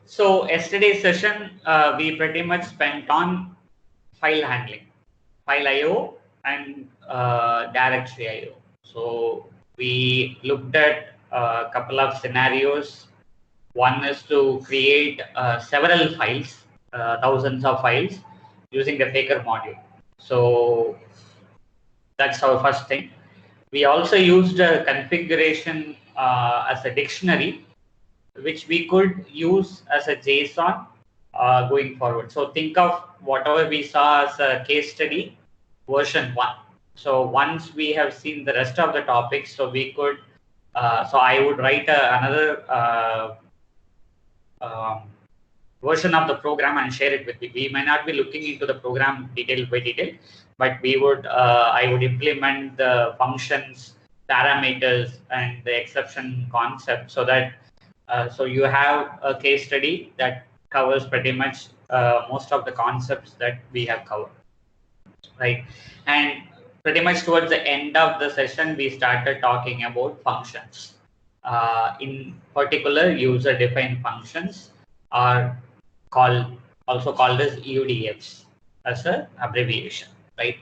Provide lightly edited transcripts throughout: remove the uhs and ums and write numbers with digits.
So yesterday's session, we pretty much spent on file handling, file IO and directory IO. So we looked at a couple of scenarios. One is to create several files, thousands of files using the Faker module. So that's our first thing. We also used a configuration as a dictionary, which we could use as a JSON going forward. So think of whatever we saw as a case study version 1. So once we have seen the rest of the topics, so we could, so I would write another version of the program and share it with you. We may not be looking into the program detail by detail, but we would, I would implement the functions, parameters, and the exception concept so that so you have a case study that covers pretty much most of the concepts that we have covered, right? And pretty much towards the end of the session, we started talking about functions. In particular, user-defined functions are also called as UDFs as an abbreviation, right?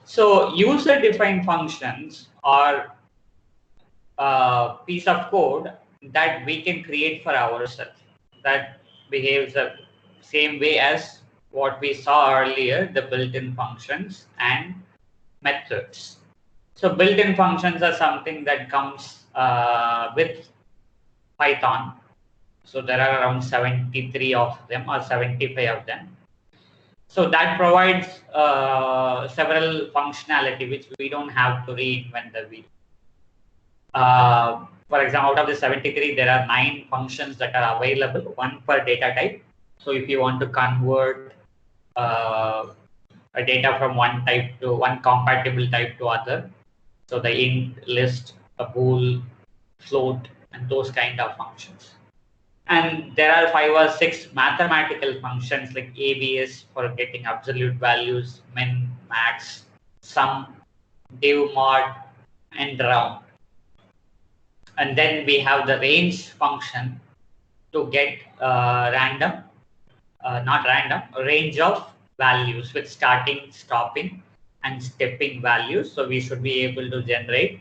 So user-defined functions are a piece of code that we can create for ourselves that behaves the same way as what we saw earlier, the built-in functions and methods. So built-in functions are something that comes with Python. So there are around 73 of them or 75 of them. So that provides several functionality which we don't have to reinvent the wheel. For example, out of the 73, there are 9 functions that are available, one per data type. So if you want to convert a data from one type to one compatible type to other, so the int, list, a bool, float, and those kind of functions. And there are 5 or 6 mathematical functions like ABS for getting absolute values, min, max, sum, div mod, and round. And then we have the range function to get range of values with starting, stopping, and stepping values. So we should be able to generate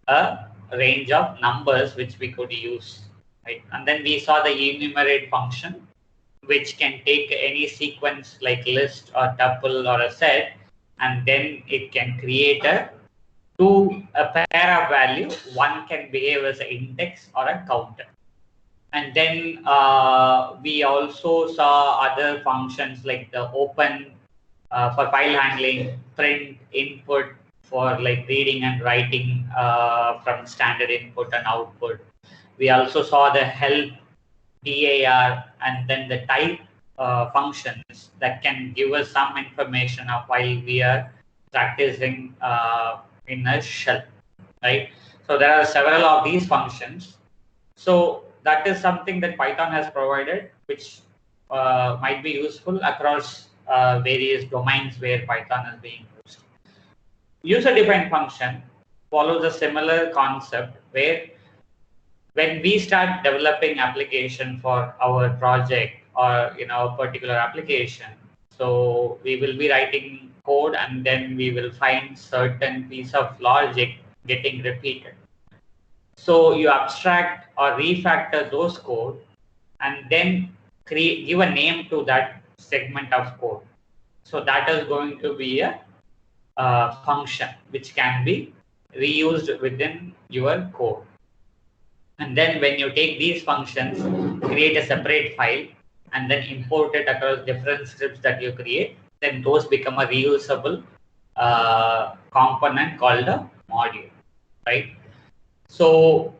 a range of numbers which we could use, right? And then we saw the enumerate function, which can take any sequence like list or tuple or a set, and then it can create a pair of value. One can behave as an index or a counter. And then we also saw other functions like the open for file handling, print, input for like reading and writing from standard input and output. We also saw the help, DAR, and then the type functions that can give us some information of while we are practicing in a shell, right? So there are several of these functions. So that is something that Python has provided, which might be useful across various domains where Python is being used. User-defined function follows a similar concept where when we start developing application for our project or a particular application, so we will be writing code and then we will find certain piece of logic getting repeated. So you abstract or refactor those code and then give a name to that segment of code. So that is going to be a function which can be reused within your code. And then when you take these functions, create a separate file and then import it across different scripts that you create, then those become a reusable component called a module, right? So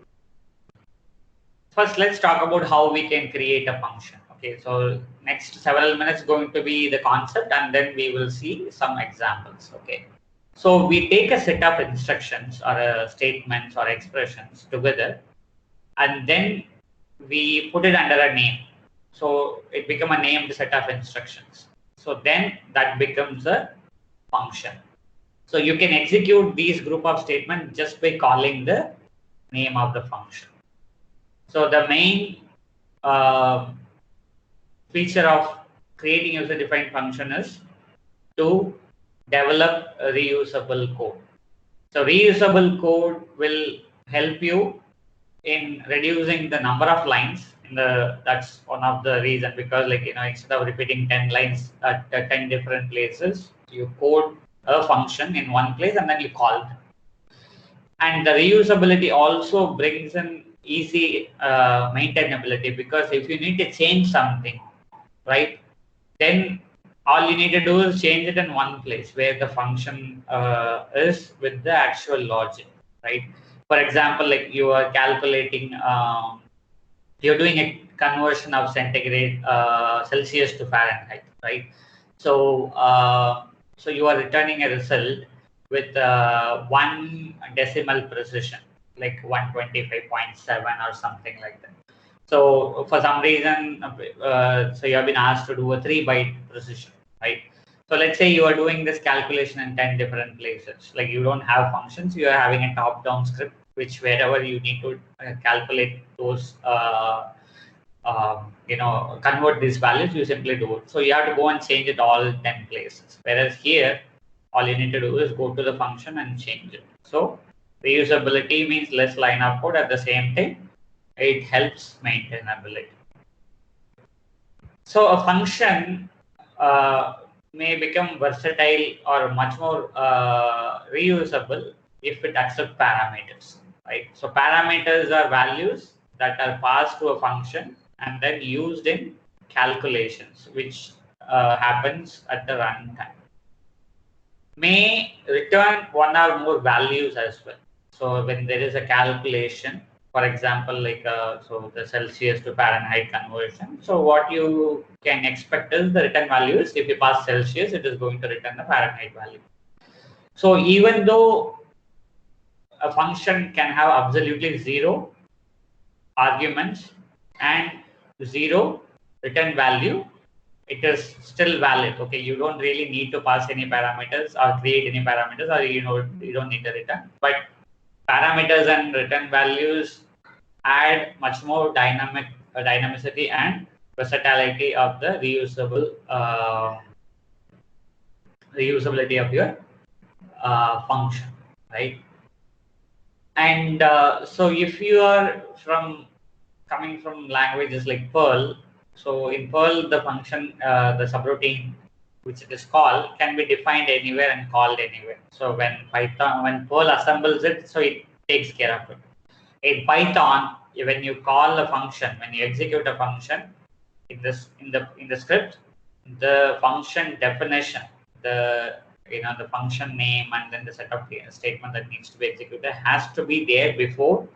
first, let's talk about how we can create a function. Okay, so next several minutes going to be the concept, and then we will see some examples. Okay, so we take a set of instructions or statements or expressions together, and then we put it under a name. So it becomes a named set of instructions. So then that becomes a function. So you can execute these group of statements just by calling the name of the function. So the main feature of creating user-defined function is to develop a reusable code. So reusable code will help you in reducing the number of lines. That's one of the reason, because instead of repeating 10 lines at 10 different places, you code a function in one place and then you call it. And the reusability also brings in easy maintainability, because if you need to change something, right, then all you need to do is change it in one place where the function is with the actual logic, right? For example, like you are calculating, you're doing a conversion of centigrade, Celsius to Fahrenheit, right? So you are returning a result with 1 decimal precision, like 125.7 or something like that. So for some reason, so you have been asked to do a 3-byte precision, right? So let's say you are doing this calculation in 10 different places. Like you don't have functions, you are having a top-down script, which wherever you need to calculate those, convert these values, you simply do it. So you have to go and change it all 10 places. Whereas here, all you need to do is go to the function and change it. So reusability means less line of code. At the same time, it helps maintainability. So a function may become versatile or much more reusable if it accepts parameters, right? So parameters are values that are passed to a function and then used in calculations, which happens at the runtime. May return one or more values as well. So when there is a calculation, for example, so the Celsius to Fahrenheit conversion. So what you can expect is the return values. If you pass Celsius, it is going to return the Fahrenheit value. So even though a function can have absolutely 0 arguments and 0 return value, it is still valid. Okay, you don't really need to pass any parameters or create any parameters, or you don't need to return. But parameters and return values add much more dynamicity and versatility of the reusability of your function, right? And so if you are coming from languages like Perl, so in Perl the function, the subroutine which it is called, can be defined anywhere and called anywhere. So when Perl assembles it, so it takes care of it. In Python, when you call a function, when you execute a function in the script, the function definition, the function name, and then the set of statement that needs to be executed has to be there before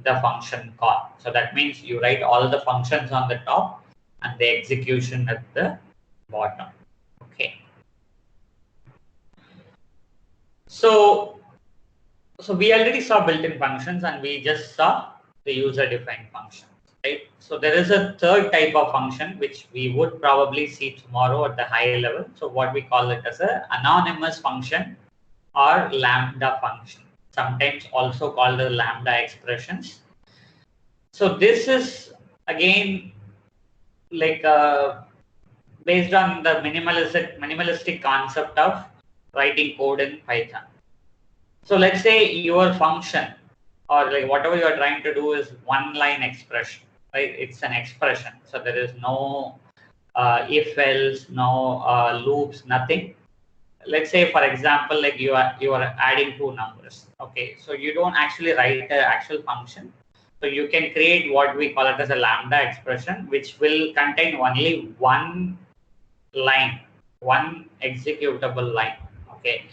the function call. So that means you write all the functions on the top and the execution at the bottom. Okay. So we already saw built-in functions and we just saw the user-defined functions, right? So there is a third type of function which we would probably see tomorrow at the higher level. So what we call it as an anonymous function or lambda function, sometimes also called the Lambda Expressions. So this is again like based on the minimalistic concept of writing code in Python. So let's say your function or like whatever you are trying to do is one line expression, right? It's an expression. So there is no if else, no loops, nothing. Let's say, for example, like you are adding 2 numbers. Okay, so you don't actually write an actual function. So you can create what we call it as a Lambda expression, which will contain only one line, one executable line. Okay,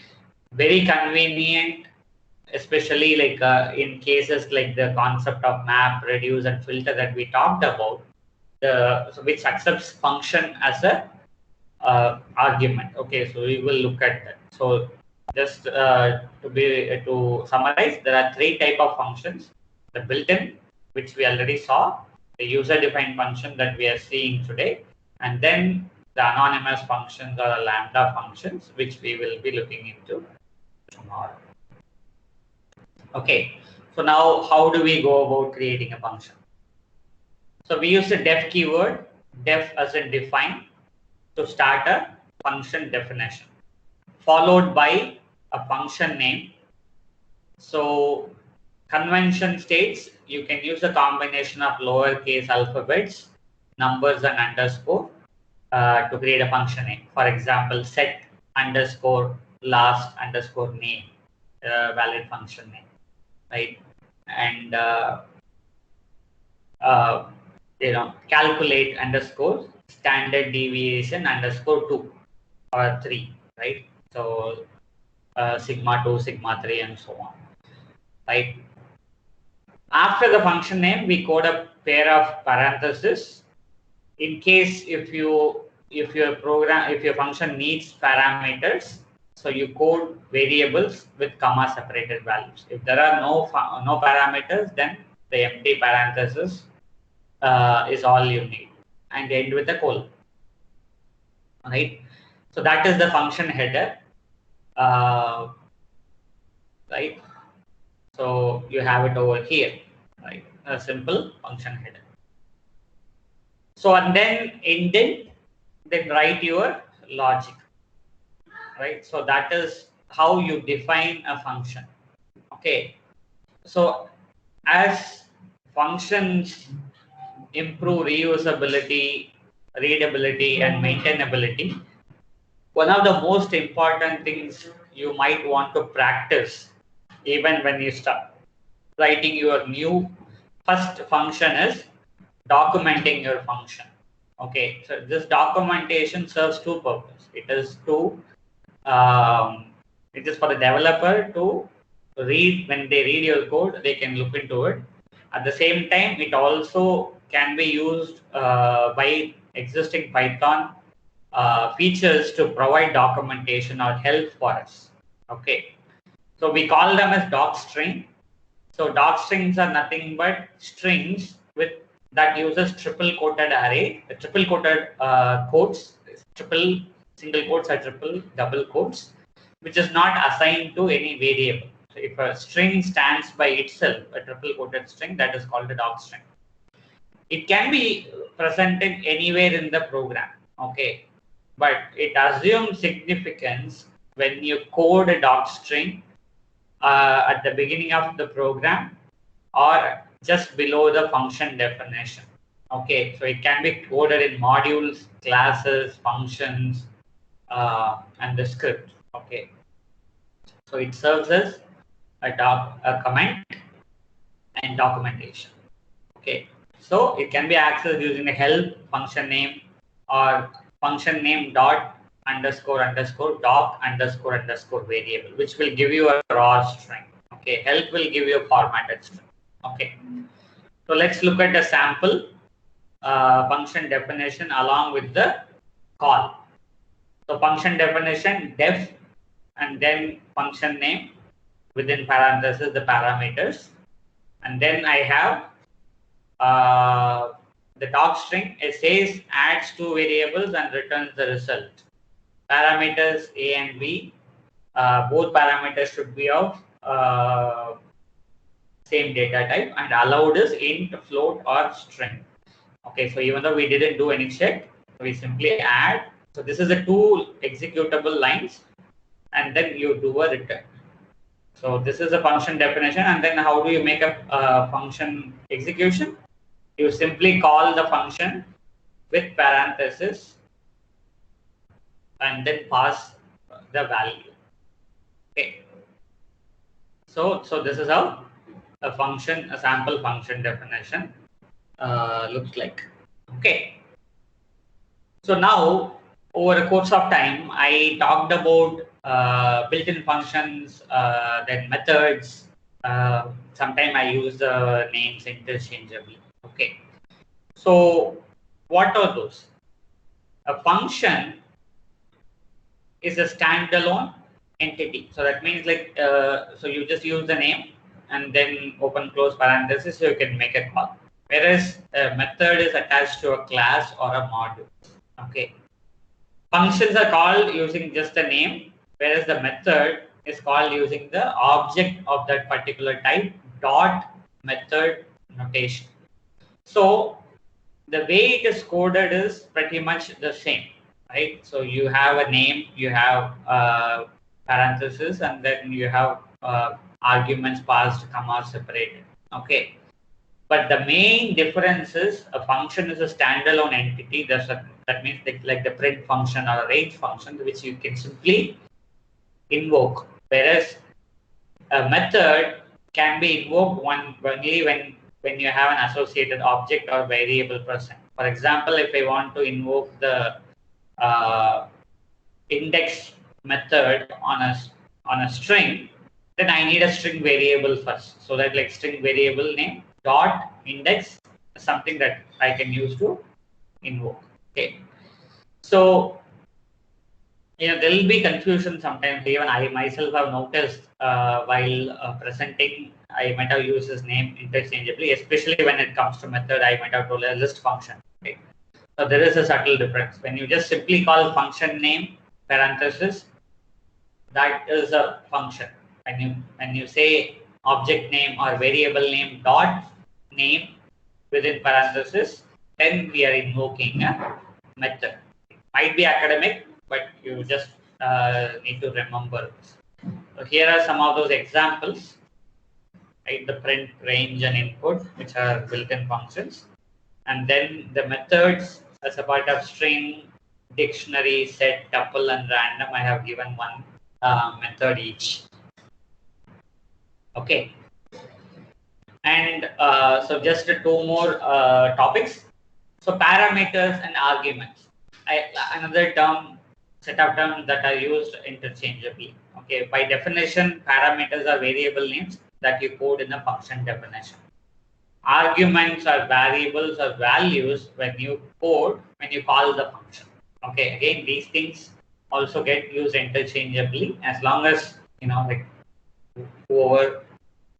very convenient, especially like in cases like the concept of map, reduce, and filter that we talked about, which accepts function as a argument. Okay, so we will look at that. So just to summarize, there are 3 types of functions: the built-in, which we already saw, the user-defined function that we are seeing today, and then the anonymous functions or the lambda functions, which we will be looking into tomorrow. Okay, so now how do we go about creating a function? So we use the def keyword def as in define, to start a function definition, followed by a function name. So convention states you can use a combination of lowercase alphabets, numbers and underscore to create a function name. For example, set underscore last underscore name, valid function name, right? And calculate underscore standard deviation underscore 2 or 3, right? So sigma 2, sigma 3, and so on, right? After the function name, we code a pair of parentheses in case if your function needs parameters. So you code variables with comma separated values. If there are no parameters, then the empty parenthesis is all you need, and end with a colon, right? So that is the function header, right? So you have it over here, right? A simple function header. So and then indent, then write your logic, right? So that is how you define a function. Okay. So as functions improve reusability, readability, and maintainability, one of the most important things you might want to practice even when you start writing your new first function is documenting your function. Okay, so this documentation serves two purposes. It is for the developer to read. When they read your code, they can look into it. At the same time, it also can be used by existing Python features to provide documentation or help for us. Okay, so we call them as docstring. So docstrings are nothing but strings that uses triple quoted array, triple quoted quotes, triple single quotes or triple double quotes, which is not assigned to any variable. So if a string stands by itself, a triple quoted string, that is called a docstring. It can be presented anywhere in the program, okay, but it assumes significance when you code a docstring at the beginning of the program or just below the function definition. Okay, so it can be coded in modules, classes, functions, and the script. Okay, so it serves as a comment and documentation. Okay, so it can be accessed using the help function name or function name dot underscore underscore doc underscore underscore variable, which will give you a raw string. Okay, help will give you a formatted string. Okay, so let's look at the sample function definition along with the call. So function definition def and then function name within parentheses the parameters, and then I have the docstring. It says adds two variables and returns the result. Parameters A and B, both parameters should be of same data type, and allowed is int, float, or string. Okay, so even though we didn't do any check, we simply add. So this is the two executable lines, and then you do a return. So this is a function definition, and then how do you make a function execution? You simply call the function with parentheses and then pass the value. Okay. So this is how a sample function definition looks like. Okay. So now, over the course of time, I talked about built-in functions, then methods. Sometimes I use the names interchangeably. Okay. So what are those? A function is a standalone entity. So that means like, so you just use the name and then open close parenthesis, so you can make a call. Whereas a method is attached to a class or a module. Okay. Functions are called using just the name, whereas the method is called using the object of that particular type, dot method notation. So the way it is coded is pretty much the same, right? So you have a name, you have parentheses, and then you have arguments passed, comma separated. Okay. But the main difference is a function is a standalone entity. That means like the print function or a range function, which you can simply invoke. Whereas a method can be invoked only when you have an associated object or variable present. For example, if I want to invoke the index method on a string, then I need a string variable first. So that like string variable name dot index is something that I can use to invoke. Okay. So there will be confusion sometimes. Even I myself have noticed while presenting, I might have used his name interchangeably, especially when it comes to method, I might have told a list function. Okay. So there is a subtle difference. When you just simply call function name parenthesis, that is a function. When you say object name or variable name dot name within parenthesis, then we are invoking a method. It might be academic, but you just need to remember this. So here are some of those examples, right? The print, range, and input, which are built-in functions, and then the methods as a part of string, dictionary, set, tuple, and random. I have given one method each. Okay. And so just two more topics. So parameters and arguments. Another set of terms that are used interchangeably. Okay. By definition, parameters are variable names that you code in the function definition. Arguments are variables or values when you call the function. Okay. Again, these things also get used interchangeably as long as like whoever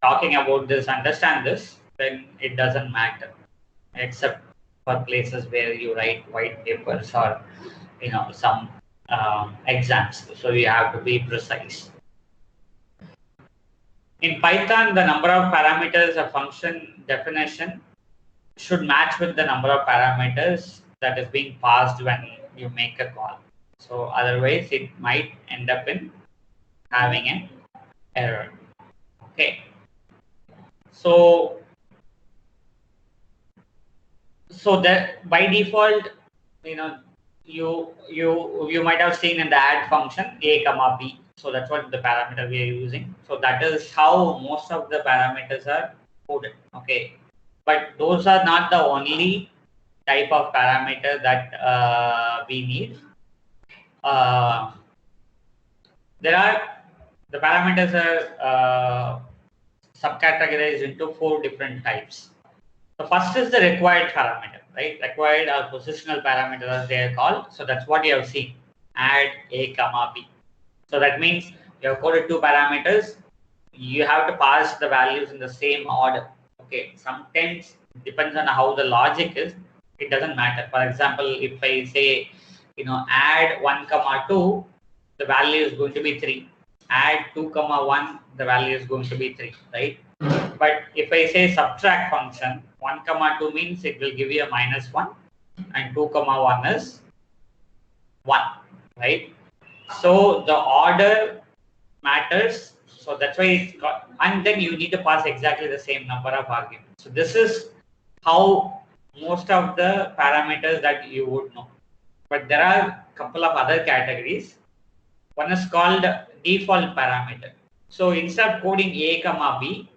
talking about this understand this, then it doesn't matter, except for places where you write white papers or some exams. So you have to be precise. In Python, the number of parameters a function definition should match with the number of parameters that is being passed when you make a call. So otherwise, it might end up in having an error. Okay. So that by default, you might have seen in the add function a comma b. So that's what the parameter we are using. So that is how most of the parameters are coded. Okay, but those are not the only type of parameter that we need. The parameters are subcategorized into 4 different types. The first is the required parameter, right? Required or positional parameter as they are called. So that's what you have seen. Add a comma b. So that means you have coded 2 parameters. You have to pass the values in the same order. Okay. Sometimes it depends on how the logic is. It doesn't matter. For example, if I say, add 1 comma 2, the value is going to be 3. Add 2 comma 1, the value is going to be 3, right? But if I say subtract function, 1 comma 2 means it will give you a -1, and 2 comma 1 is 1, right? So the order matters. So that's why it's got, and then you need to pass exactly the same number of arguments. So this is how most of the parameters that you would know. But there are a couple of other categories. One is called default parameter. So instead of coding a comma b,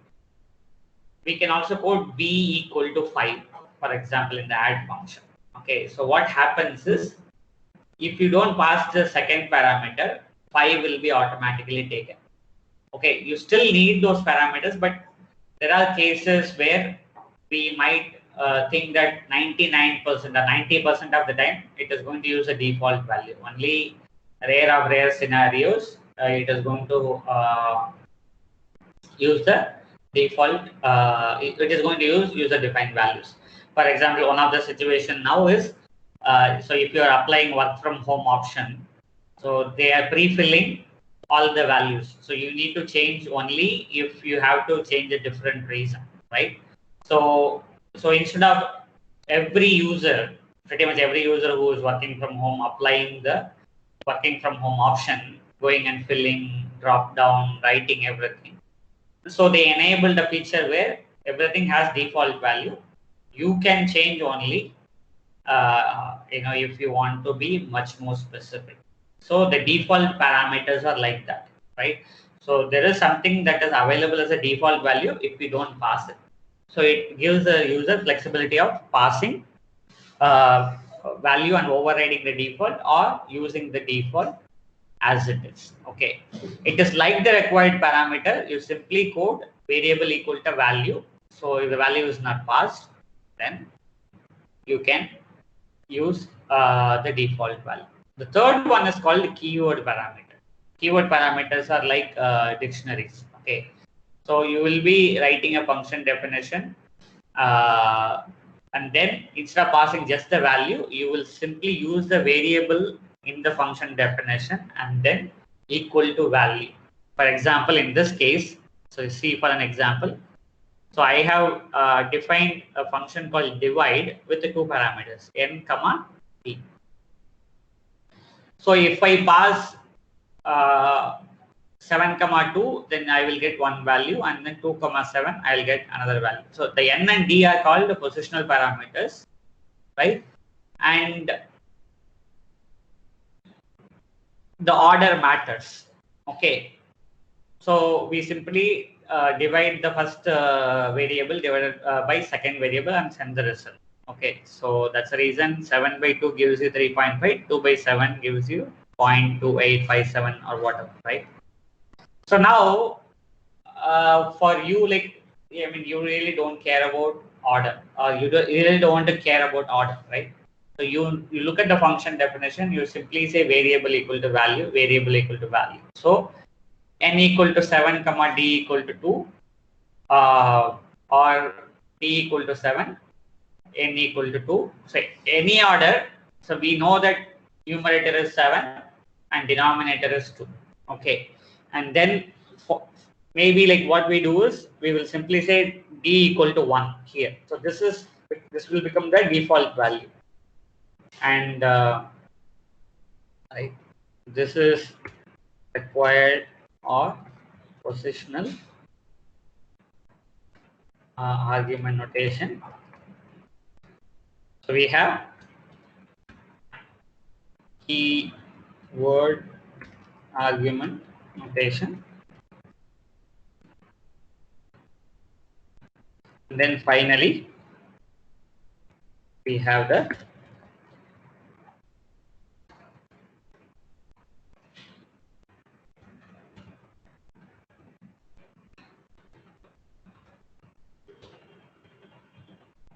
we can also code b equal to 5, for example, in the add function. Okay, so what happens is, if you don't pass the second parameter, 5 will be automatically taken. Okay, you still need those parameters, but there are cases where we might think that 99% or 90% of the time it is going to use a default value. Only rare scenarios it is going to use the default. It is going to use user-defined values. For example, one of the situation now is so if you are applying work from home option, so they are pre-filling all the values. So you need to change only if you have to change a different reason, right? So instead of every user, pretty much every user who is working from home, applying the working from home option, going and filling, drop down, writing everything. So they enabled a feature where everything has default value. You can change only, if you want to be much more specific. So the default parameters are like that, right? So there is something that is available as a default value if we don't pass it. So it gives the user flexibility of passing value and overriding the default or using the default as it is. Okay, it is like the required parameter. You simply code variable equal to value. So if the value is not passed, then you can use the default value. The third one is called keyword parameter. Keyword parameters are like dictionaries. Okay, so you will be writing a function definition, and then instead of passing just the value, you will simply use the variable in the function definition and then equal to value. For example, in this case, so see for an example. So I have defined a function called divide with the two parameters n comma p. So if I pass 7 comma 2, then I will get one value, and then 2 comma 7 I will get another value. So the n and d are called the positional parameters, right? And the order matters. Okay, so we simply divide the first variable divided by second variable and send the result. Okay, so that's the reason 7 by 2 gives you 3.5, 2 by 7 gives you 0.2857 or whatever, right? So now for you, like, I mean, you really don't care about order, or you really don't want to care about order, right? So you look at the function definition, you simply say variable equal to value, variable equal to value. So n equal to 7 comma d equal to 2, or d equal to 7, n equal to 2. So any order, so we know that numerator is 7 and denominator is 2. Okay, and then maybe like what we do is we will simply say d equal to 1 here. So this will become the default value, and right, this is required or positional argument notation. So we have keyword argument notation, and then finally we have the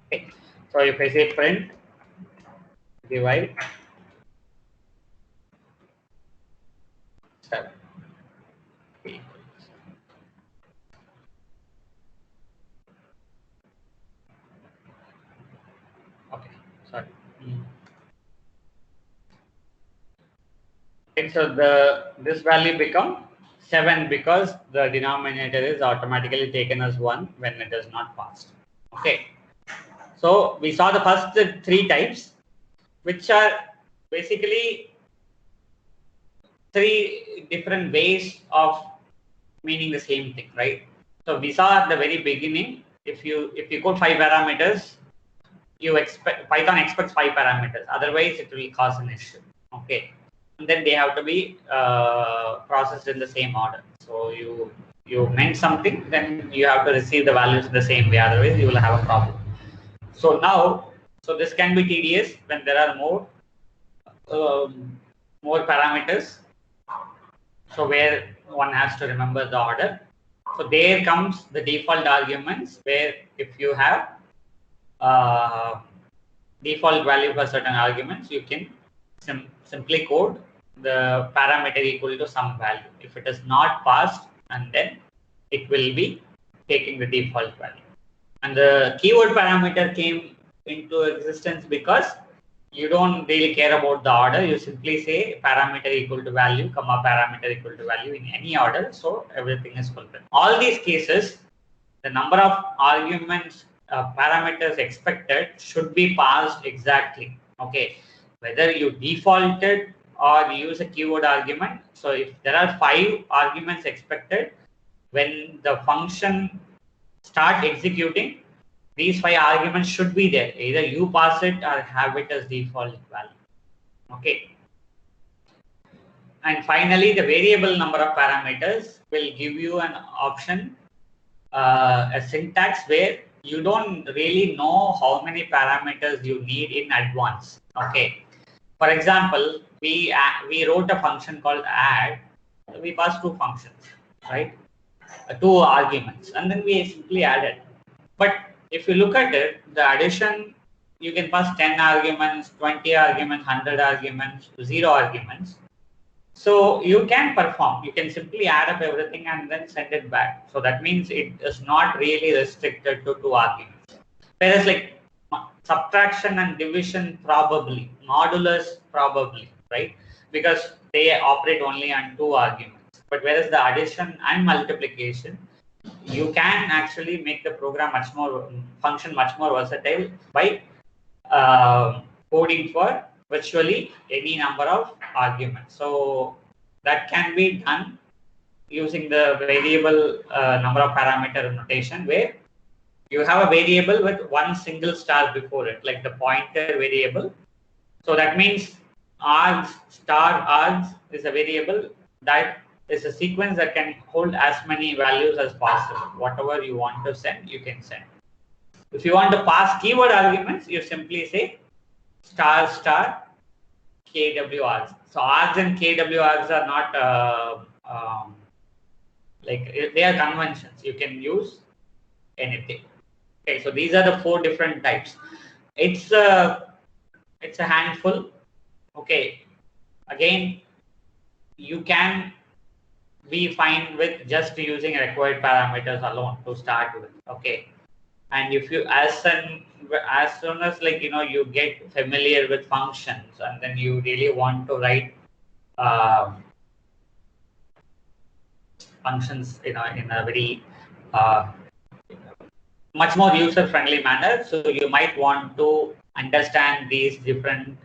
okay. So if I say print divide 7. Okay, sorry. Okay, so this value become 7 because the denominator is automatically taken as 1 when it is not passed. Okay, so we saw the first 3 types, which are basically 3 different ways of meaning the same thing, right? So we saw at the very beginning, if you code 5 parameters, Python expects 5 parameters, otherwise it will cause an issue. Okay, and then they have to be processed in the same order. So you meant something, then you have to receive the values in the same way, otherwise you will have a problem. So now, so this can be tedious when there are more parameters, so where one has to remember the order. So there comes the default arguments, where if you have default value for certain arguments, you can simply code the parameter equal to some value. If it is not passed, and then it will be taking the default value. And the keyword parameter came into existence because you don't really care about the order. You simply say parameter equal to value, comma parameter equal to value in any order. So everything is fulfilled. All these cases, the number of arguments parameters expected should be passed exactly. Okay, whether you default it or use a keyword argument. So if there are 5 arguments expected, when the function start executing, these 5 arguments should be there. Either you pass it or have it as default value. Okay. And finally, the variable number of parameters will give you an option, a syntax where you don't really know how many parameters you need in advance. Okay. For example, we wrote a function called add. We passed 2 functions, right? 2 arguments, and then we simply added. But if you look at it, the addition, you can pass 10 arguments, 20 arguments, 100 arguments, 0 arguments. So you can perform, you can simply add up everything and then send it back. So that means it is not really restricted to 2 arguments. Whereas like subtraction and division probably, modulus probably, right? Because they operate only on 2 arguments. But whereas the addition and multiplication, you can actually make the program function much more versatile by coding for virtually any number of arguments. So that can be done using the variable number of parameter notation, where you have a variable with one single star before it, like the pointer variable. So that means args, star args is a variable that is a sequence that can hold as many values as possible. Whatever you want to send, you can send. If you want to pass keyword arguments, you simply say star star KWRs. So args and KWRs are not like they are conventions. You can use anything. Okay, so these are the 4 different types. It's a handful. Okay, again, you can be fine with just using required parameters alone to start with. Okay, and if you as soon as like you get familiar with functions, and then you really want to write functions in a very much more user-friendly manner, so you might want to understand these different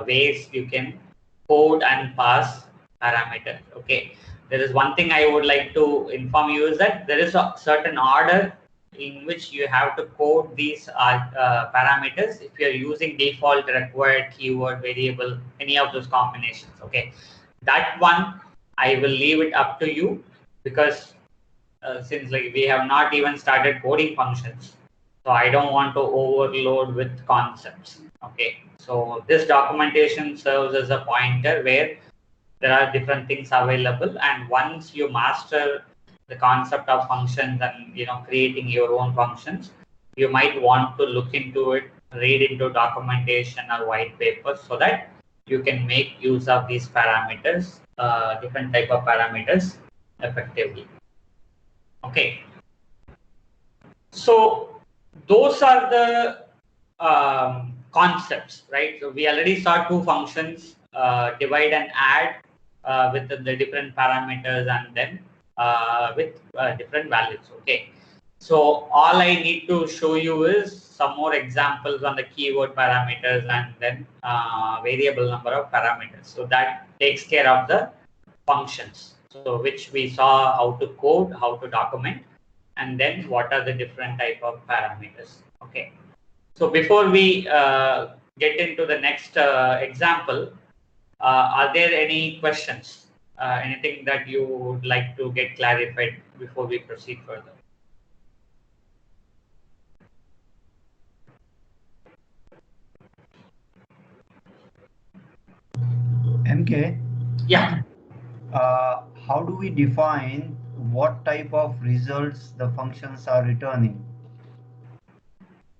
ways you can code and pass parameters. Okay, there is one thing I would like to inform you is that there is a certain order in which you have to code these parameters if you're using default, required, keyword, variable, any of those combinations. Okay, that one I will leave it up to you, because since like we have not even started coding functions, so I don't want to overload with concepts. Okay, so this documentation serves as a pointer where there are different things available, and once you master the concept of functions and creating your own functions, you might want to look into it, read into documentation or white papers, so that you can make use of these parameters, different type of parameters effectively. Okay, so those are the concepts, right? So we already saw 2 functions, divide and add, with the different parameters, and then with different values. Okay, so all I need to show you is some more examples on the keyword parameters and then variable number of parameters. So that takes care of the functions, so which we saw how to code, how to document, and then what are the different type of parameters. Okay, so before we get into the next example, are there any questions? Anything that you would like to get clarified before we proceed further? MK? Yeah. How do we define what type of results the functions are returning?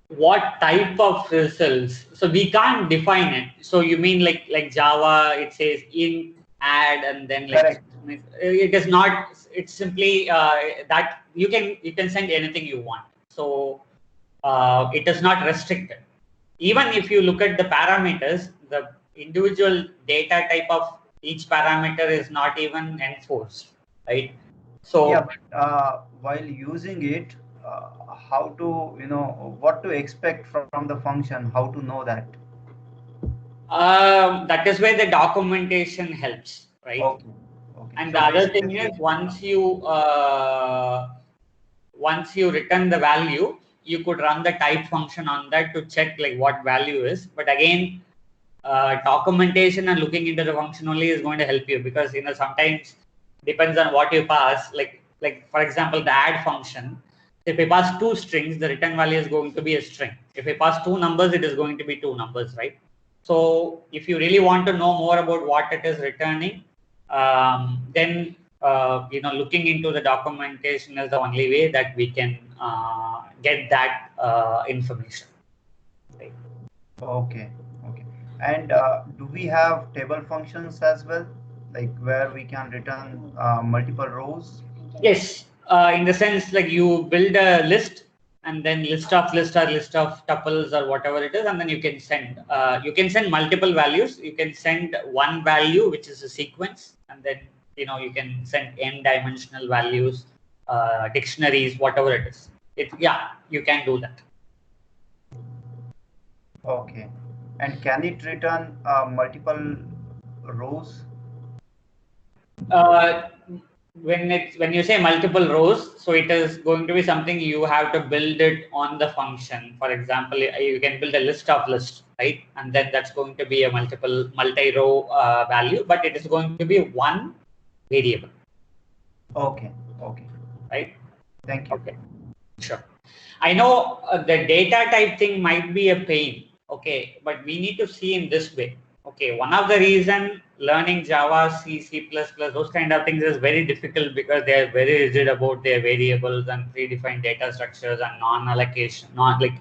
What type of results? So we can't define it. So you mean like Java, it says int, add, and then like Correct. It is not. It's simply that you can send anything you want. So it is not restricted. Even if you look at the parameters, the individual data type of each parameter is not even enforced, right? So yeah, but while using it, how to, what to expect from the function, how to know that? That is where the documentation helps, right? Okay. Okay. And So the other thing basically, is once you return the value, you could run the type function on that to check like what value is. But again, documentation and looking into the function only is going to help you, because sometimes depends on what you pass. Like for example, the add function. If we pass two strings, the return value is going to be a string. If we pass two numbers, it is going to be two numbers, right? So if you really want to know more about what it is returning, then looking into the documentation is the only way that we can get that information. Right? okay. Okay. And do we have table functions as well, like where we can return multiple rows? Yes, in the sense like you build a list and then list of tuples or whatever it is, and then you can send. You can send multiple values. You can send one value, which is a sequence, and then you can send n-dimensional values, dictionaries, whatever it is. Yeah, you can do that. Okay. And can it return multiple rows? Uh, when you say multiple rows, so it is going to be something you have to build it on the function. For example, you can build a list of lists, right? And then that's going to be a multi-row value, but it is going to be one variable. Okay. Okay. Right? Thank you. Okay. Sure. I know the data type thing might be a pain, okay, but we need to see in this way. Okay, one of the reason learning Java, C, C++, those kind of things is very difficult because they are very rigid about their variables and predefined data structures and non-allocation, not like,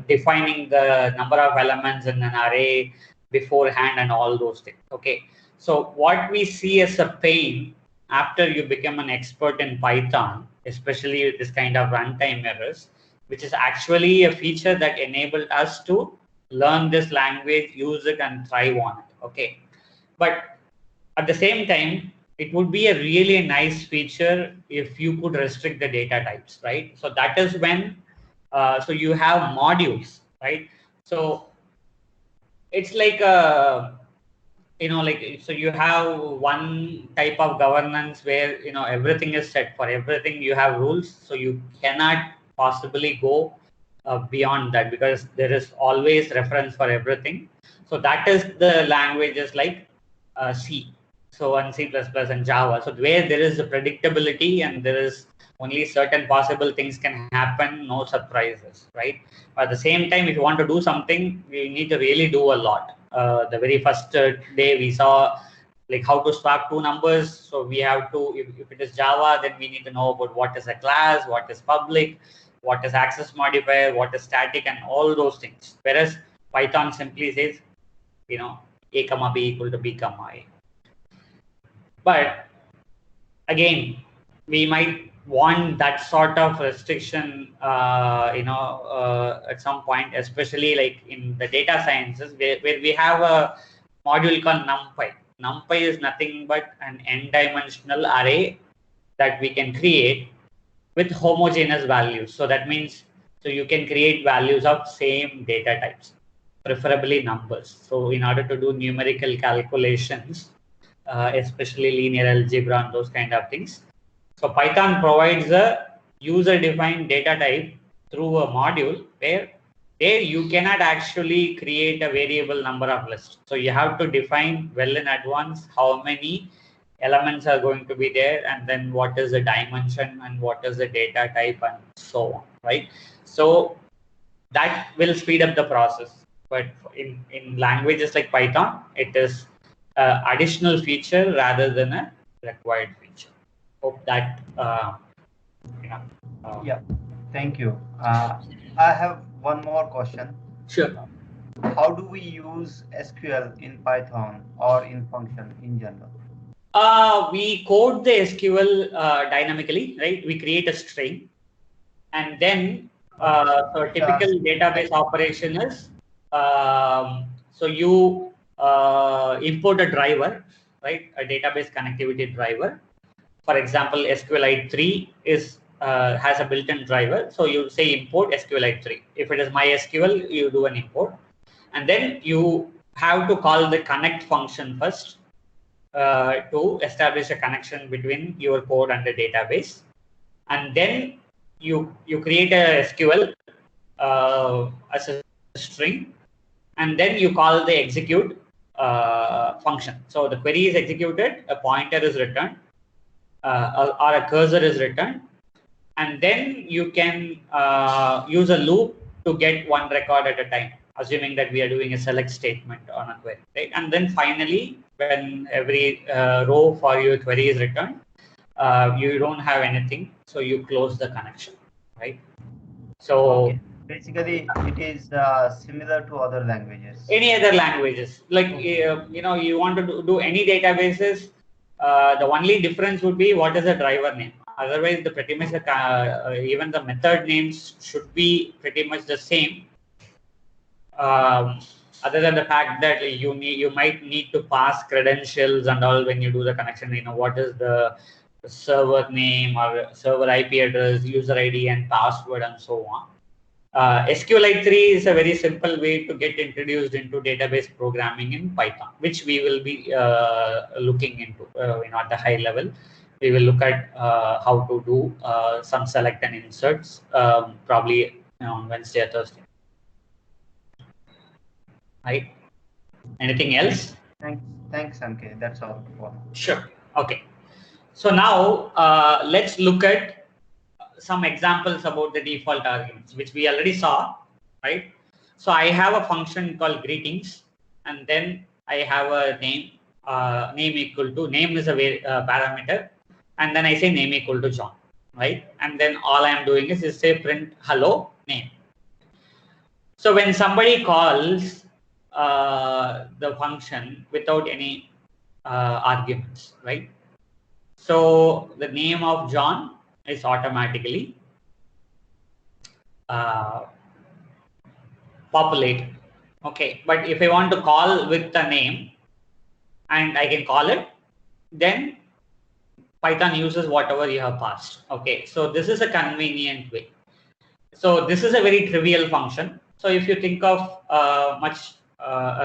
defining the number of elements in an array beforehand and all those things. Okay, so what we see as a pain after you become an expert in Python, especially with this kind of runtime errors, which is actually a feature that enabled us to learn this language, use it, and thrive on it. Okay, but at the same time, it would be a really nice feature if you could restrict the data types, right? So that is when, so you have modules, right? So it's like a so you have one type of governance where everything is set. For everything you have rules, so you cannot possibly go beyond that, because there is always reference for everything. So that is the languages like C, so and C++ and Java, so where there is a predictability and there is only certain possible things can happen, no surprises, right? At the same time, if you want to do something, you need to really do a lot. The very first day we saw like how to swap two numbers. So we have to, if it is Java, then we need to know about what is a class, what is public, what is access modifier, what is static, and all those things. Whereas Python simply says, a comma b equal to b comma a. But again, we might want that sort of restriction, at some point, especially like in the data sciences, where we have a module called NumPy. NumPy is nothing but an n-dimensional array that we can create with homogeneous values. So that means, so you can create values of same data types, preferably numbers. So in order to do numerical calculations, especially linear algebra and those kind of things. So Python provides a user-defined data type through a module where there you cannot actually create a variable number of lists. So you have to define well in advance how many elements are going to be there, and then what is the dimension and what is the data type and so on, right? So that will speed up the process. But in languages like Python, it is an additional feature rather than a required feature. Hope that, yeah. Yeah. Thank you. I have one more question. Sure. How do we use SQL in Python or in function in general? We code the SQL dynamically, right? We create a string, and then so a typical database operation is, so you import a driver, right? A database connectivity driver. For example, SQLite 3 is has a built-in driver. So you say import SQLite3. If it is MySQL, you do an import. And then you have to call the connect function first to establish a connection between your code and the database. And then you create a SQL as a string, and then you call the execute function. So the query is executed, a pointer is returned, or a cursor is returned, and then you can use a loop to get one record at a time, assuming that we are doing a select statement on a query, right? And then finally, when every row for your query is returned, you don't have anything, so you close the connection, right? So okay. Basically, it is similar to other languages. any other languages, like you want to do any databases, the only difference would be what is the driver name. Otherwise, the pretty much even the method names should be pretty much the same. Other than the fact that you might need to pass credentials and all when you do the connection. What is the server name or server IP address, user ID, and password, and so on. SQLite3 is a very simple way to get introduced into database programming in Python, which we will be looking into. At the high level, we will look at how to do some select and inserts, probably on Wednesday or Thursday. Right? Anything else? Thanks, MK. That's all. Sure. Okay. So now let's look at some examples about the default arguments, which we already saw, right? So I have a function called greetings, and then I have a name, name equal to, name is a parameter, and then I say name equal to John, right? And then all I am doing is say print hello name. So when somebody calls the function without any arguments, right? So the name of John is automatically populated. Okay, but if I want to call with the name and I can call it, then Python uses whatever you have passed. Okay, so this is a convenient way. So this is a very trivial function. So if you think of a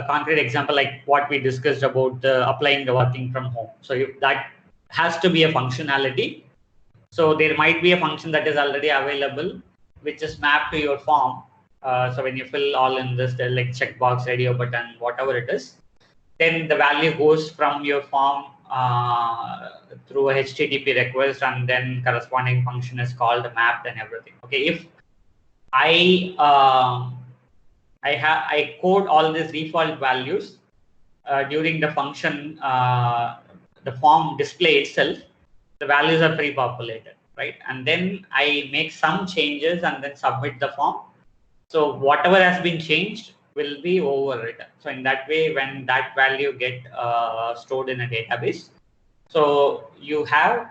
concrete example like what we discussed about applying the working from home. So if that has to be a functionality. So there might be a function that is already available, which is mapped to your form. So when you fill all in this, like checkbox, radio button, whatever it is, then the value goes from your form through a HTTP request, and then corresponding function is called mapped and everything. Okay, if I code all these default values during the function, the form display itself, the values are pre-populated, right? And then I make some changes and then submit the form. So whatever has been changed will be overwritten. So in that way, when that value get stored in a database, so you have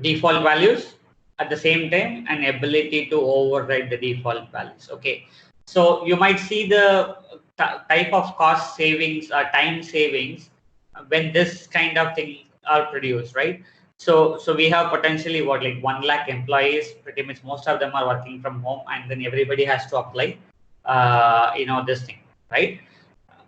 default values at the same time an ability to override the default values. Okay, so you might see the type of cost savings or time savings when this kind of things are produced, right? So we have potentially what, like 1 lakh employees, pretty much most of them are working from home, and then everybody has to apply this thing, right?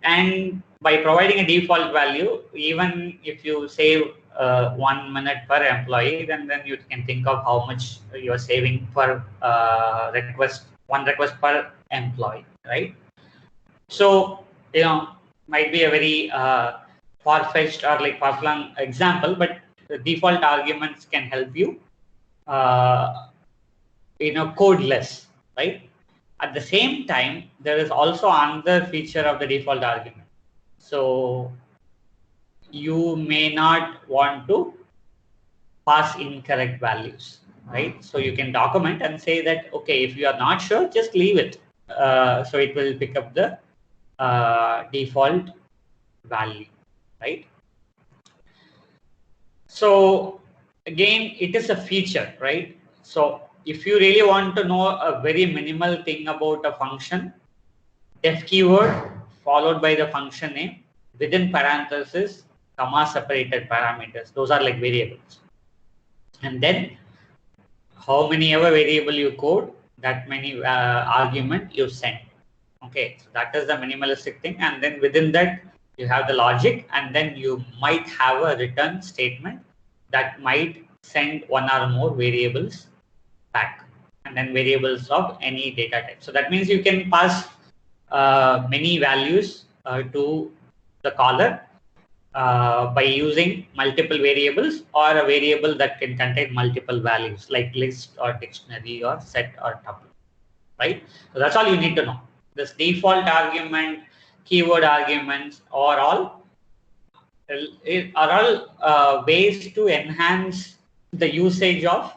And by providing a default value, even if you save 1 minute per employee, then you can think of how much you are saving per one request per employee, right? So might be a very far-fetched or like far-flung example, but the default arguments can help you code less, right? At the same time, there is also another feature of the default argument. So you may not want to pass incorrect values, right? So you can document and say that, okay, if you are not sure, just leave it. So it will pick up the default value, right? So again, it is a feature, right? So if you really want to know a very minimal thing about a function, def keyword followed by the function name, within parentheses, comma separated parameters. Those are like variables. And then how many ever variable you code, that many argument you send. Okay, so that is the minimalistic thing. And then within that, you have the logic, and then you might have a return statement that might send one or more variables back, and then variables of any data type. So that means you can pass many values to the caller by using multiple variables, or a variable that can contain multiple values like list or dictionary or set or tuple, right? So that's all you need to know. This default argument, keyword arguments are all ways to enhance the usage of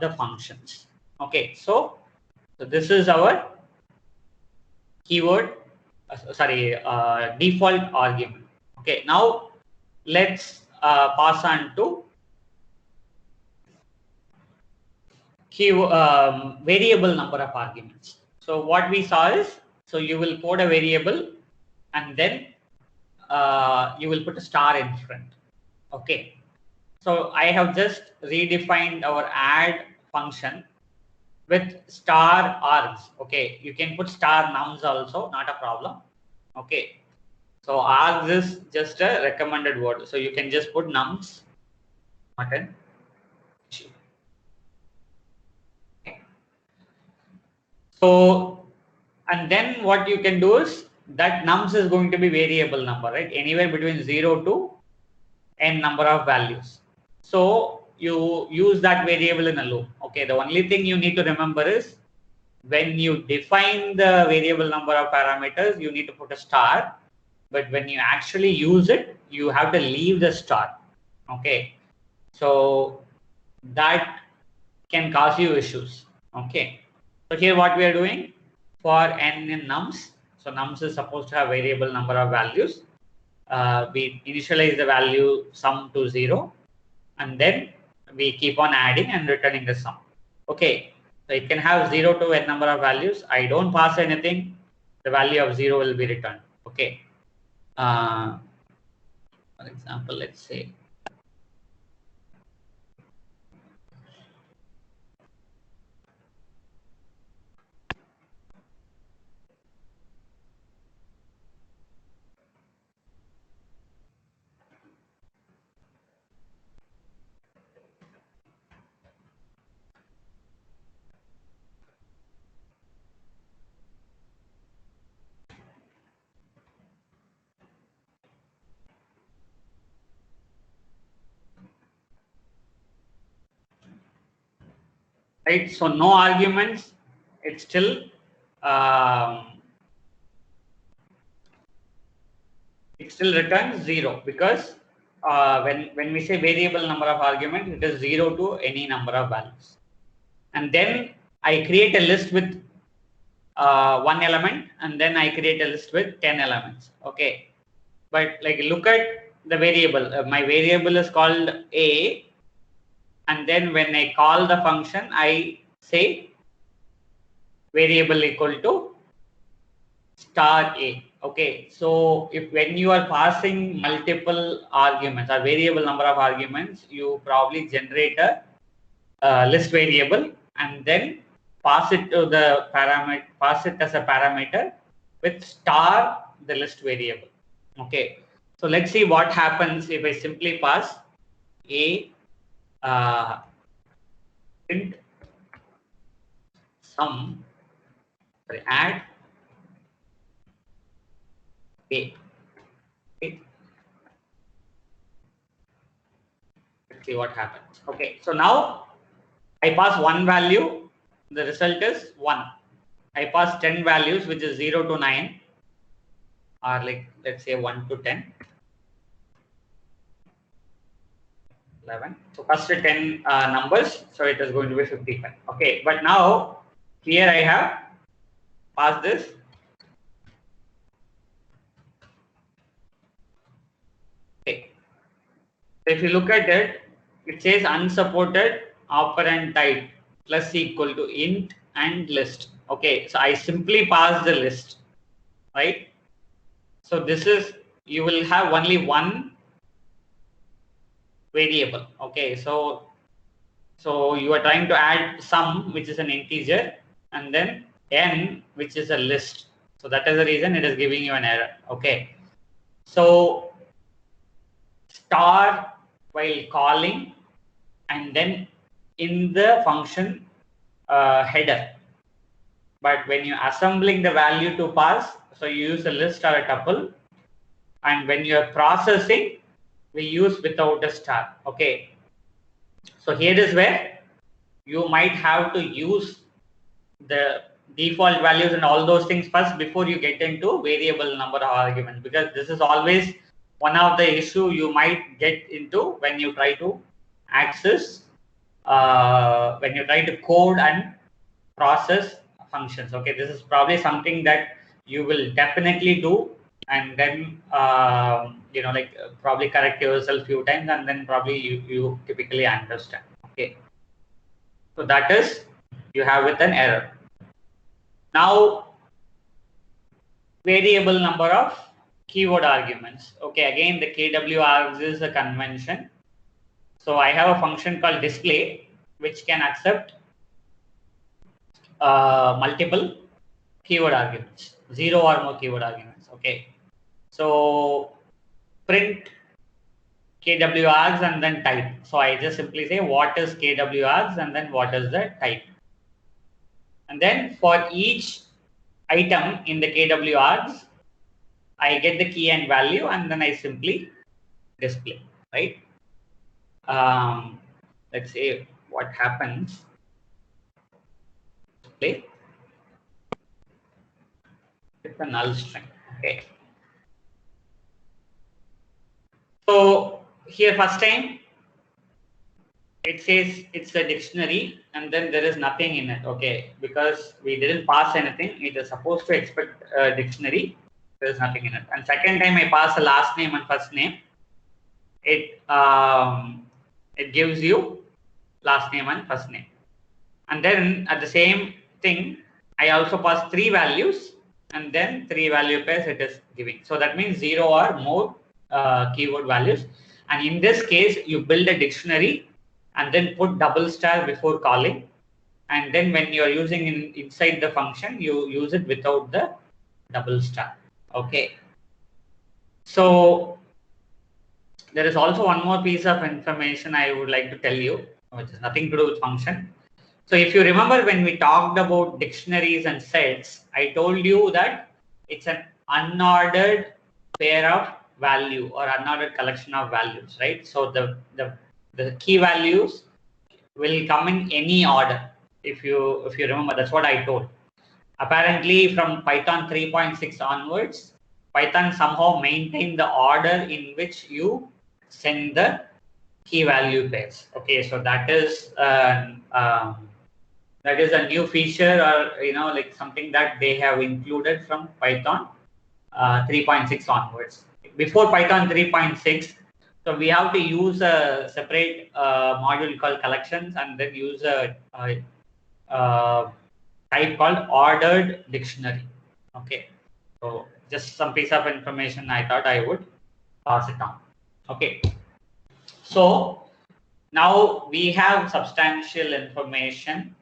the functions. Okay, so this is our keyword, default argument. Okay, now let's pass on to variable number of arguments. So what we saw is, so you will code a variable and then you will put a star in front. Okay, so I have just redefined our add function with star args. Okay, you can put star nums also, not a problem. Okay, so args is just a recommended word, so you can just put nums, not an issue. Okay. So, and then what you can do is that nums is going to be variable number, right? Anywhere between 0 to n number of values. So you use that variable in a loop. Okay, the only thing you need to remember is when you define the variable number of parameters, you need to put a star. But when you actually use it, you have to leave the star. Okay, so that can cause you issues. Okay, so here what we are doing for n in nums. So nums is supposed to have variable number of values. We initialize the value sum to 0, and then we keep on adding and returning the sum. Okay, so it can have 0 to n number of values. I don't pass anything, the value of 0 will be returned. Okay, for example, let's say right? So no arguments, it still returns 0, because when we say variable number of arguments, it is 0 to any number of values. And then I create a list with 1 element, and then I create a list with 10 elements. Okay, but like look at the variable. My variable is called a, and then when I call the function, I say variable equal to star a. Okay, so if when you are passing multiple arguments or variable number of arguments, you probably generate a list variable and then pass it to the parameter, pass it as a parameter with star the list variable. Okay, so let's see what happens if I simply pass a print sum, add a. Okay. Let's see what happens. Okay, so now I pass one value, the result is 1. I pass 10 values, which is 0 to 9, or like let's say 1 to 10, 11. So first 10 numbers, so it is going to be 55. Okay, but now here I have passed this. Okay, so if you look at it, it says unsupported operand type plus equal to int and list. Okay, so I simply pass the list, right? So this is you will have only one variable. Okay, so you are trying to add sum, which is an integer, and then n, which is a list. So that is the reason it is giving you an error. Okay, so star while calling, and then in the function header. But when you assembling the value to pass, so you use a list or a tuple, and when you are processing, we use without a star. Okay, so here is where you might have to use the default values and all those things first before you get into variable number of arguments, because this is always one of the issue you might get into when you try to access, when you try to code and process functions. Okay, this is probably something that you will definitely do, and then probably correct yourself few times, and then probably you typically understand. Okay, so that is you have with an error. Now, variable number of keyword arguments. Okay, again the KW is a convention. So I have a function called display, which can accept multiple keyword arguments, 0 or more keyword arguments. Okay, so print KWRs and then type. So I just simply say what is KWRs and then what is the type. And then for each item in the KWRs, I get the key and value, and then I simply display, right? Let's say what happens. Display. It's a null string. Okay. So here first time it says it's a dictionary, and then there is nothing in it. Okay, because we didn't pass anything. It is supposed to expect a dictionary. There is nothing in it. And second time I pass a last name and first name. It gives you last name and first name. And then at the same thing, I also pass 3 values, and then 3 value pairs it is giving. So that means 0 or more keyword values. And in this case, you build a dictionary and then put double star before calling. And then when you are using inside the function, you use it without the double star. Okay. So there is also one more piece of information I would like to tell you, which is nothing to do with function. So if you remember when we talked about dictionaries and sets, I told you that it's an unordered pair of value or unordered collection of values, right? So the key values will come in any order. If you remember, that's what I told. Apparently from Python 3.6 onwards, Python somehow maintained the order in which you send the key value pairs. Okay, so that is a new feature, or like something that they have included from Python 3.6 onwards. Before Python 3.6, so we have to use a separate module called collections, and then use a type called ordered dictionary. Okay, so just some piece of information I thought I would pass it on. Okay, so now we have substantial information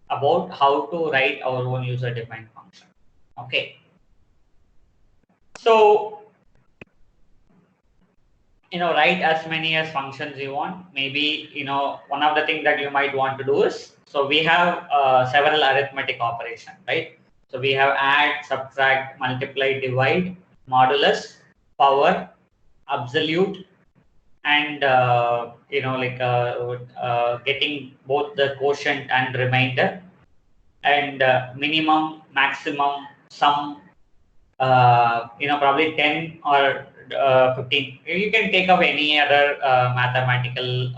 about how to write our own user-defined function. Okay, so write as many as functions you want. Maybe one of the things that you might want to do is, so we have several arithmetic operations, right? So we have add, subtract, multiply, divide, modulus, power, absolute, and getting both the quotient and remainder, and minimum, maximum, sum, probably 10 or 15. You can take up any other mathematical,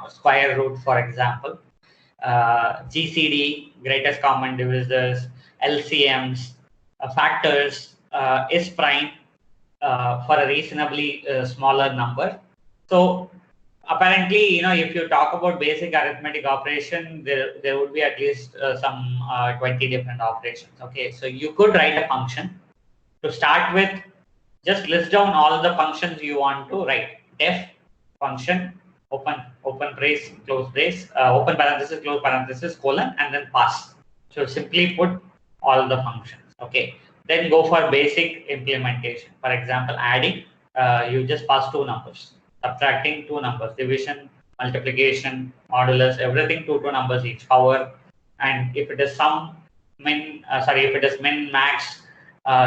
square root, for example, GCD, greatest common divisors, LCMs, factors, is prime for a reasonably smaller number. So apparently, if you talk about basic arithmetic operation, there would be at least some 20 different operations. Okay, so you could write a function to start with. just list down all the functions you want to write. Def function, open brace, close brace, open parenthesis, close parenthesis, colon, and then pass. So simply put all the functions. Okay. Then go for basic implementation. For example, adding, you just pass two numbers. Subtracting, two numbers. Division, multiplication, modulus, everything two numbers each. Power, and if it is sum, min, if it is min, max,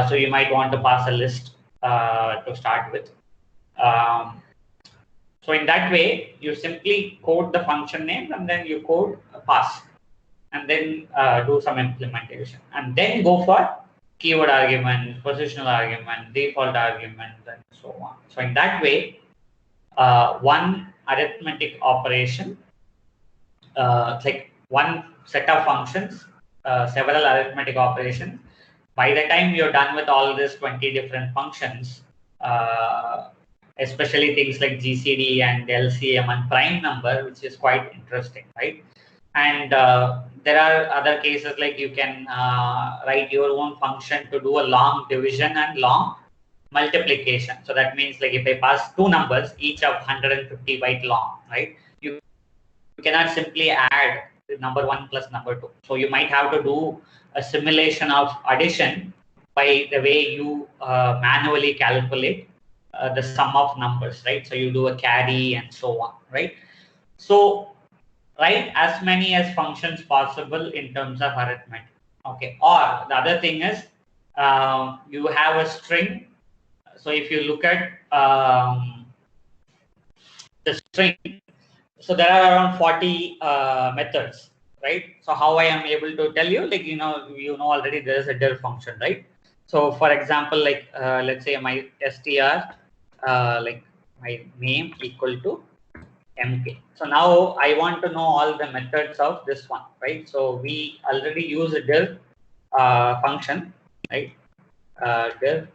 so you might want to pass a list to start with. So in that way, you simply code the function name and then you code pass, and then do some implementation, and then go for keyword argument, positional argument, default argument, and so on. So in that way, one arithmetic operation, it's like one set of functions, several arithmetic operations. By the time you're done with all these 20 different functions, especially things like GCD and LCM and prime number, which is quite interesting, right? And there are other cases like you can write your own function to do a long division and long multiplication. So that means like if I pass two numbers, each of 150 byte long, right? You cannot simply add number 1 plus number 2. So you might have to do a simulation of addition by the way you manually calculate the sum of numbers, right? So you do a carry and so on, right? So write as many as functions possible in terms of arithmetic. Okay. Or the other thing is you have a string. So if you look at the string, so there are around 40 methods, right? So how I am able to tell you, like, you know already there is a dir function, right? So for example, like let's say my str, like my name equal to mk. So now I want to know all the methods of this one, right? So we already use a dir function, right? Dir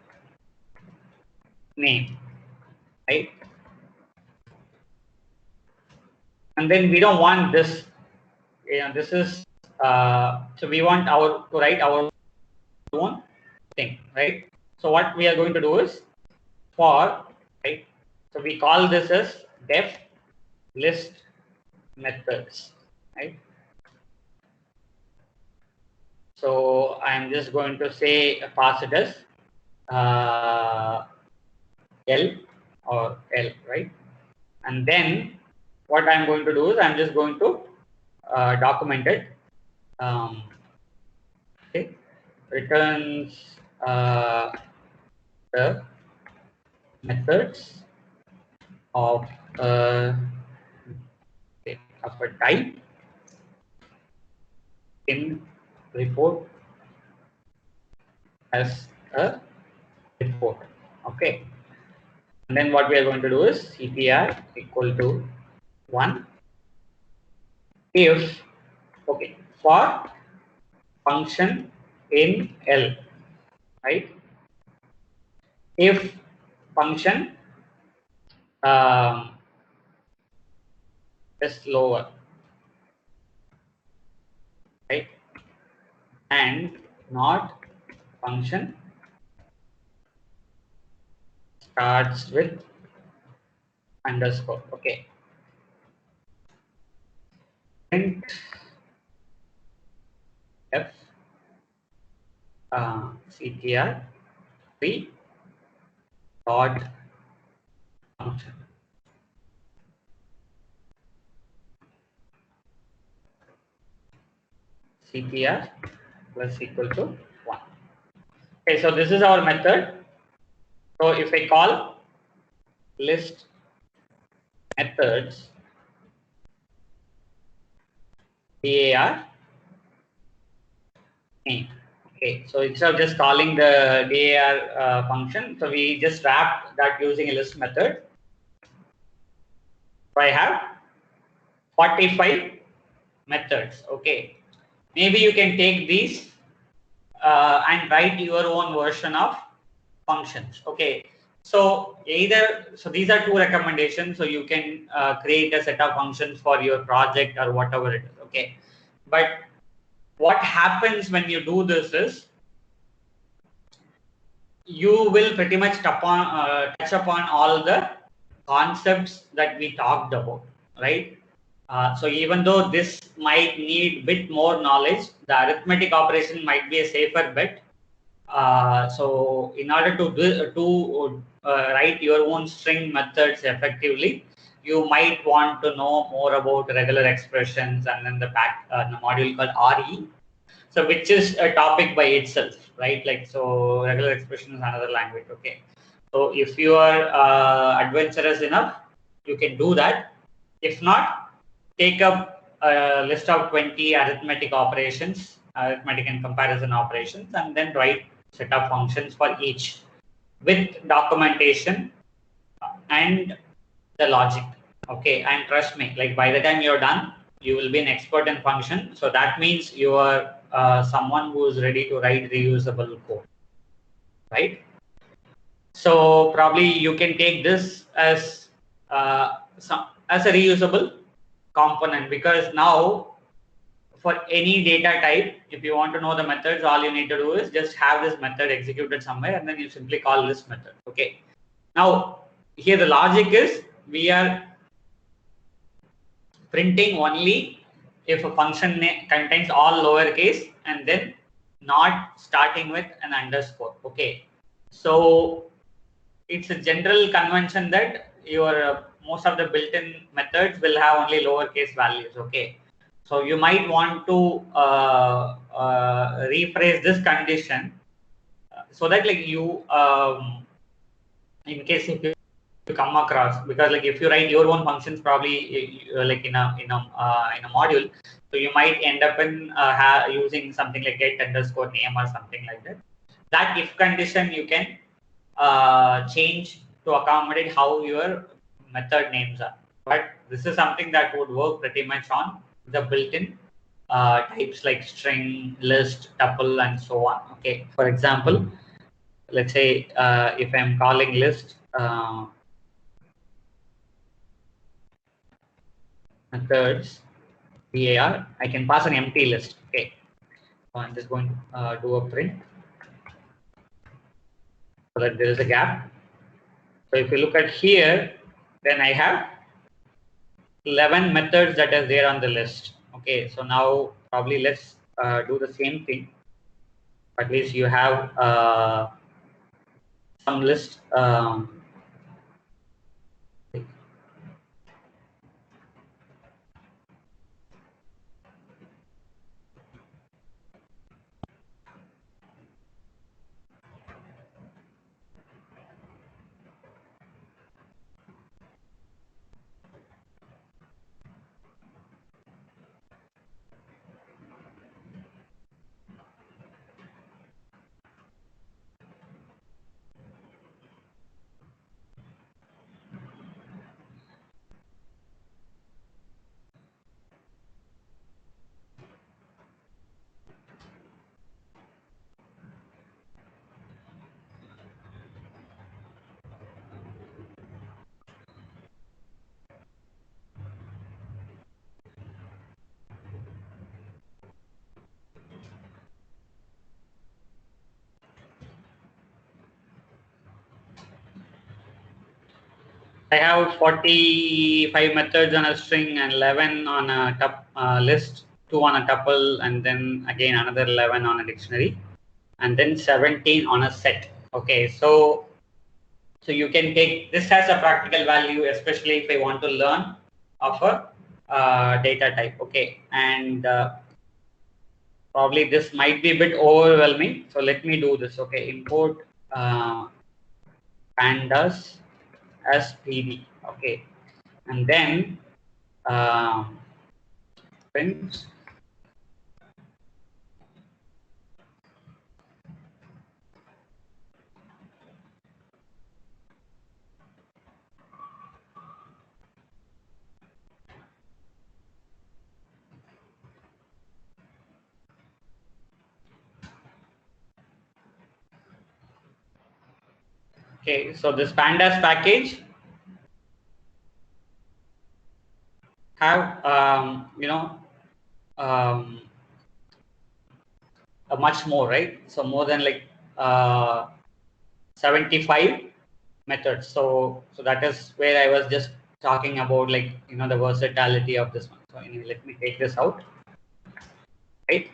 name, right? And then we don't want this. This is so we want to write our own thing, right? So what we are going to do is for, right? So we call this as def list methods, right? So I'm just going to say pass it as L or L, right? And then what I'm going to do is I'm just going to document it. Okay, returns the methods of a type in report as a report. Okay, and then what we are going to do is ctr equal to 1 if, okay, for function in L, right? If function is lower, right? And not function starts with underscore. Okay. Print f ctr 3 dot function. ctr plus equal to 1. Okay, so this is our method. So if I call list methods var name. Okay, so instead of just calling the var function, so we just wrapped that using a list method. So I have 45 methods. Okay, maybe you can take these and write your own version of functions. Okay, so these are two recommendations. So you can create a set of functions for your project or whatever it is. Okay, but what happens when you do this is you will pretty much touch upon all the concepts that we talked about, right? So even though this might need bit more knowledge, the arithmetic operation might be a safer bet. So in order to write your own string methods effectively, you might want to know more about regular expressions and then the module called RE. So which is a topic by itself, right? Like, so regular expression is another language. Okay. So if you are adventurous enough, you can do that. If not, take up a list of 20 arithmetic operations, arithmetic and comparison operations, and then write set of functions for each with documentation and the logic. Okay, and trust me, like by the time you're done, you will be an expert in function. So that means you are someone who is ready to write reusable code, right? So probably you can take this as as a reusable component, because now for any data type, if you want to know the methods, all you need to do is just have this method executed somewhere, and then you simply call this method. Okay. Now here the logic is we are printing only if a function contains all lowercase and then not starting with an underscore. Okay. So it's a general convention that your most of the built-in methods will have only lowercase values. Okay. So you might want to rephrase this condition so that like you, in case if you come across, because like if you write your own functions probably like in a module, so you might end up in using something like get underscore name or something like that. That if condition you can change to accommodate how your method names are. But this is something that would work pretty much on the built-in types like string, list, tuple, and so on. Okay. For example, let's say if I'm calling list methods var, I can pass an empty list. Okay. So I'm just going to do a print so that there is a gap. So if you look at here, then I have 11 methods that is there on the list. Okay, so now probably let's do the same thing. At least you have some list. I have 45 methods on a string and 11 on a list, 2 on a tuple, and then again another 11 on a dictionary, and then 17 on a set. Okay, so you can take this as a practical value, especially if I want to learn of a data type. Okay, and probably this might be a bit overwhelming. So let me do this. Okay, import pandas as pd. Okay, and then print. Okay, so this pandas package have um, much more, right? So more than like 75 methods. So that is where I was just talking about, like, the versatility of this one. So anyway, let me take this out, right?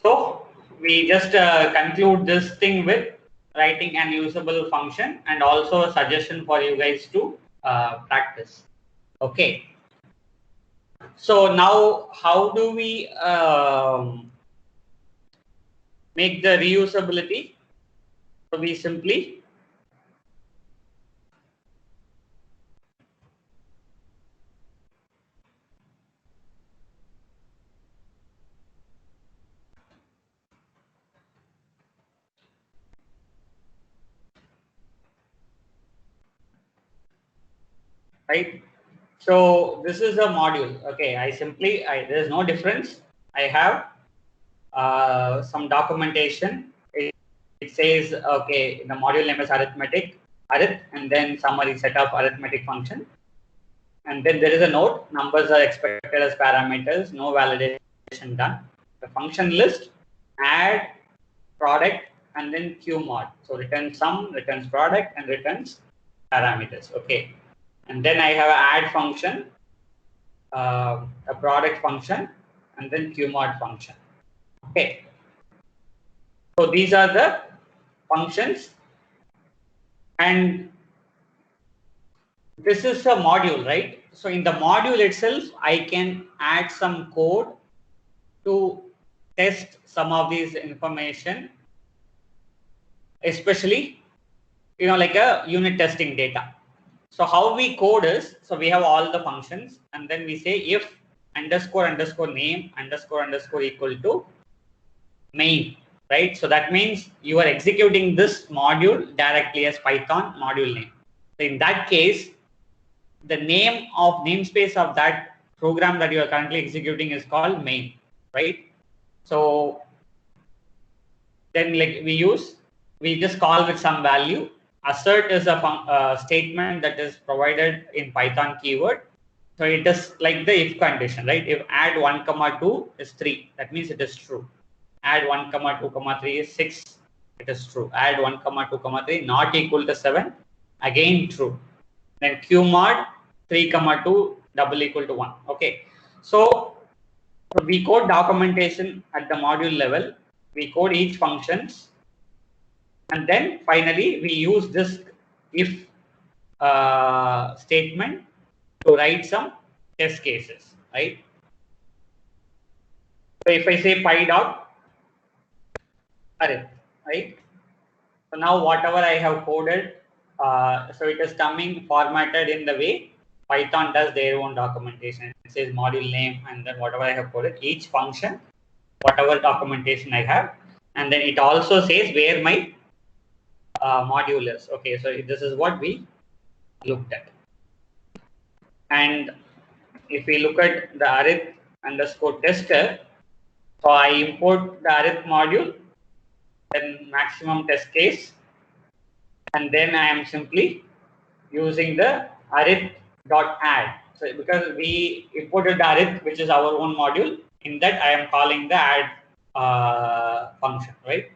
So we just conclude this thing with writing an usable function, and also a suggestion for you guys to practice. Okay. So now, how do we make the reusability? So we simply right. So this is a module. Okay, there is no difference. I have some documentation. It says, okay, the module name is arithmetic, and then summary set of arithmetic function. And then there is a note, numbers are expected as parameters, no validation done. The function list, add, product, and then qmod. So returns sum, returns product, and returns parameters. Okay. And then I have an add function, a product function, and then qmod function. Okay. So these are the functions, and this is a module, right? So in the module itself, I can add some code to test some of these information, especially, like a unit testing data. So how we code is, so we have all the functions, and then we say if underscore underscore name underscore underscore equal to main, right? So that means you are executing this module directly as Python module name. So in that case, the name of namespace of that program that you are currently executing is called main, right? So then, like, we just call with some value. Assert is a statement that is provided in Python keyword. So it is like the if condition, right? If add 1, 2 is 3, that means it is true. Add 1, 2, 3 is 6, it is true. Add 1, 2, 3 not equal to 7, again true. Then qmod 3, 2 double equal to 1. Okay. So we code documentation at the module level. We code each functions, and then finally we use this if statement to write some test cases, right? So if I say py dot arith, right? So now whatever I have coded, so it is coming formatted in the way Python does their own documentation. It says module name, and then whatever I have coded, each function, whatever documentation I have, and then it also says where my module is. Okay, so this is what we looked at. And if we look at the arith underscore tester, so I import the arith module, then maximum test case, and then I am simply using the arith.add. So because we imported the arith, which is our own module, in that I am calling the add function, right?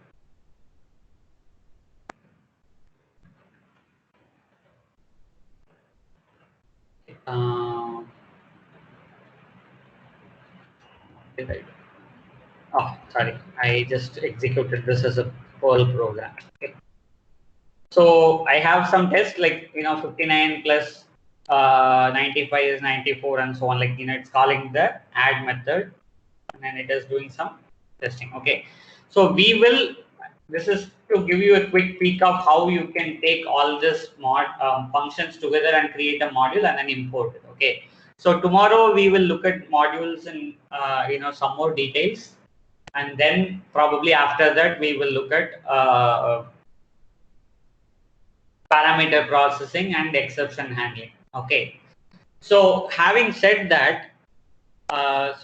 Oh, sorry, I just executed this as a Perl program. Okay. So I have some tests, like 59 plus 95 is 94, and so on. Like it's calling the add method, and then it is doing some testing. Okay, so this is to give you a quick peek of how you can take all this functions together and create a module and then import it. Okay, so tomorrow we will look at modules in some more details, and then probably after that we will look at parameter processing and exception handling. Okay, so having said that, so